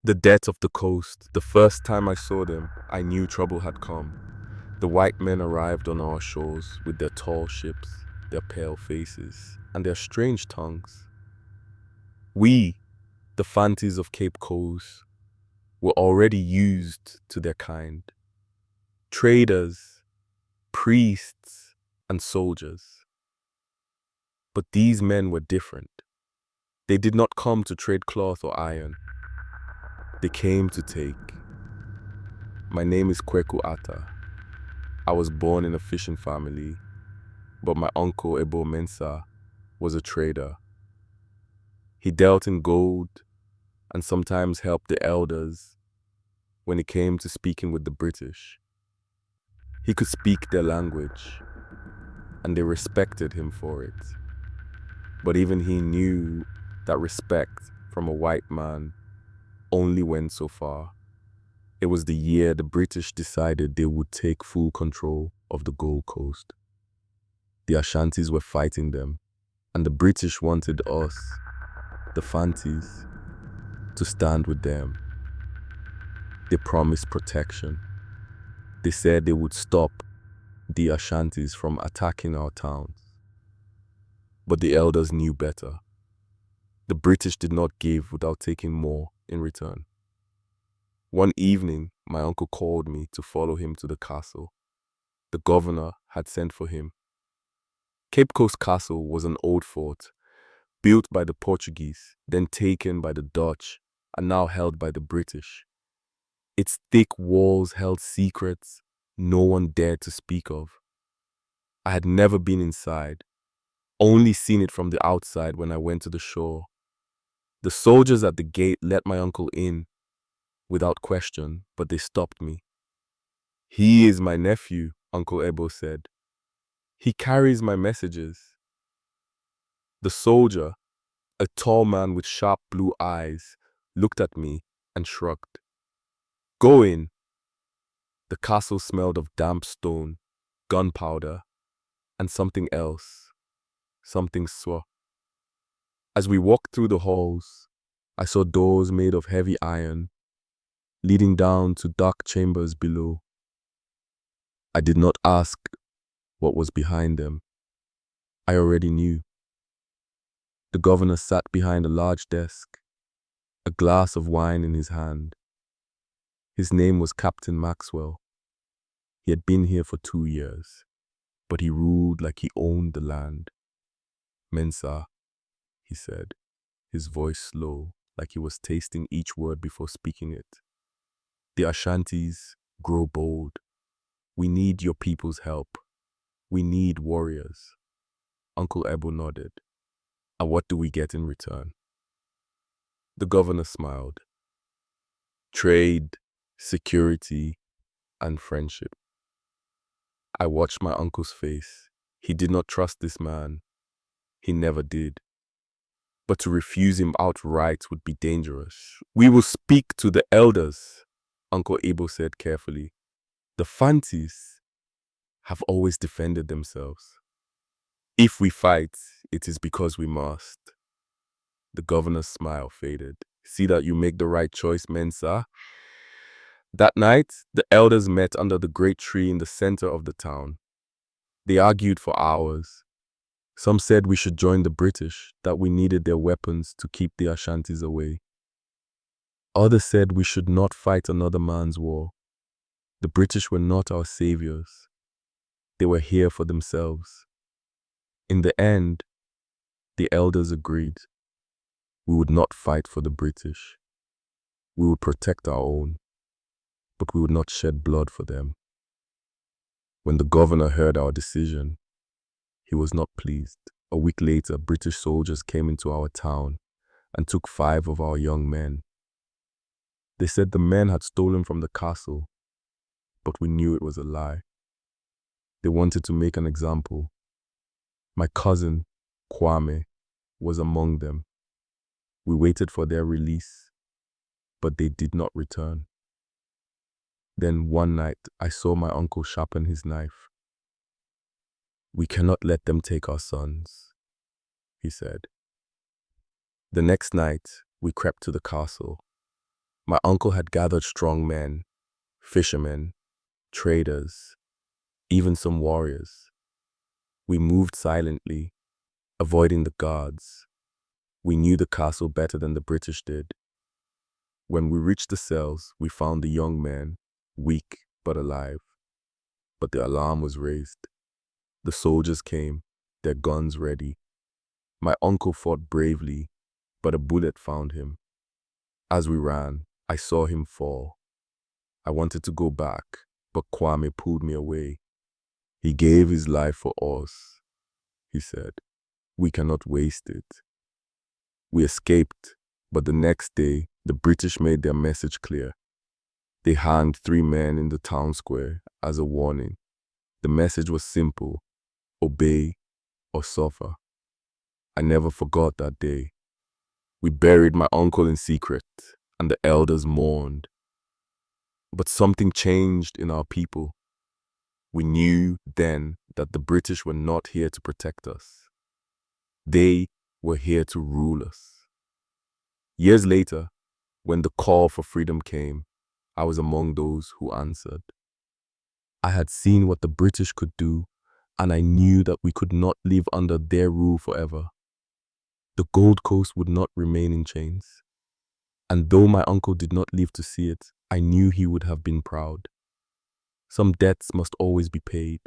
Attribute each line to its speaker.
Speaker 1: The death of the coast. The first time I saw them, I knew trouble had come. The white men arrived on our shores with their tall ships, their pale faces, and their strange tongues. We, the Fantis of Cape Coast, were already used to their kind. Traders, priests, and soldiers. But these men were different. They did not come to trade cloth or iron. They came to take. My name is Kweku Ata. I was born in a fishing family, but my uncle Ebo Mensah was a trader. He dealt in gold and sometimes helped the elders when it came to speaking with the British. He could speak their language, and they respected him for it. But even he knew that respect from a white man only went so far. It was the year the British decided they would take full control of the Gold Coast. The Ashantis were fighting them, and the British wanted us, the Fantis, to stand with them. They promised protection. They said they would stop the Ashantis from attacking our towns. But the elders knew better. The British did not give without taking more in return. One evening, my uncle called me to follow him to the castle. The governor had sent for him. Cape Coast Castle was an old fort, built by the Portuguese, then taken by the Dutch, and now held by the British. Its thick walls held secrets no one dared to speak of. I had never been inside, only seen it from the outside when I went to the shore. The soldiers at the gate let my uncle in, without question, but they stopped me. "He is my nephew," Uncle Ebo said. "He carries my messages." The soldier, a tall man with sharp blue eyes, looked at me and shrugged. "Go in." The castle smelled of damp stone, gunpowder, and something else, something swa. As we walked through the halls, I saw doors made of heavy iron, leading down to dark chambers below. I did not ask what was behind them. I already knew. The governor sat behind a large desk, a glass of wine in his hand. His name was Captain Maxwell. He had been here for 2 years, but he ruled like he owned the land. "Mensa," he said, his voice slow, like he was tasting each word before speaking it. "The Ashantis grow bold. We need your people's help. We need warriors." Uncle Ebo nodded. "And what do we get in return?" The governor smiled. "Trade, security, and friendship." I watched my uncle's face. He did not trust this man. He never did. But to refuse him outright would be dangerous. "We will speak to the elders," Uncle Ebo said carefully. "The Fantis have always defended themselves. If we fight, it is because we must." The governor's smile faded. "See that you make the right choice, Mensa." That night, the elders met under the great tree in the center of the town. They argued for hours. Some said we should join the British, that we needed their weapons to keep the Ashantis away. Others said we should not fight another man's war. The British were not our saviors. They were here for themselves. In the end, the elders agreed. We would not fight for the British. We would protect our own, but we would not shed blood for them. When the governor heard our decision, he was not pleased. A week later, British soldiers came into our town and took 5 of our young men. They said the men had stolen from the castle, but we knew it was a lie. They wanted to make an example. My cousin, Kwame, was among them. We waited for their release, but they did not return. Then one night, I saw my uncle sharpen his knife. "We cannot let them take our sons," he said. The next night, we crept to the castle. My uncle had gathered strong men, fishermen, traders, even some warriors. We moved silently, avoiding the guards. We knew the castle better than the British did. When we reached the cells, we found the young man, weak but alive. But the alarm was raised. The soldiers came, their guns ready. My uncle fought bravely, but a bullet found him. As we ran, I saw him fall. I wanted to go back, but Kwame pulled me away. He gave his life for us, he said. We cannot waste it. We escaped, but the next day, the British made their message clear. They hanged 3 men in the town square as a warning. The message was simple: obey or suffer. I never forgot that day. We buried my uncle in secret, and the elders mourned. But something changed in our people. We knew then that the British were not here to protect us. They were here to rule us. Years later, when the call for freedom came, I was among those who answered. I had seen what the British could do, and I knew that we could not live under their rule forever. The Gold Coast would not remain in chains. And though my uncle did not live to see it, I knew he would have been proud. Some debts must always be paid.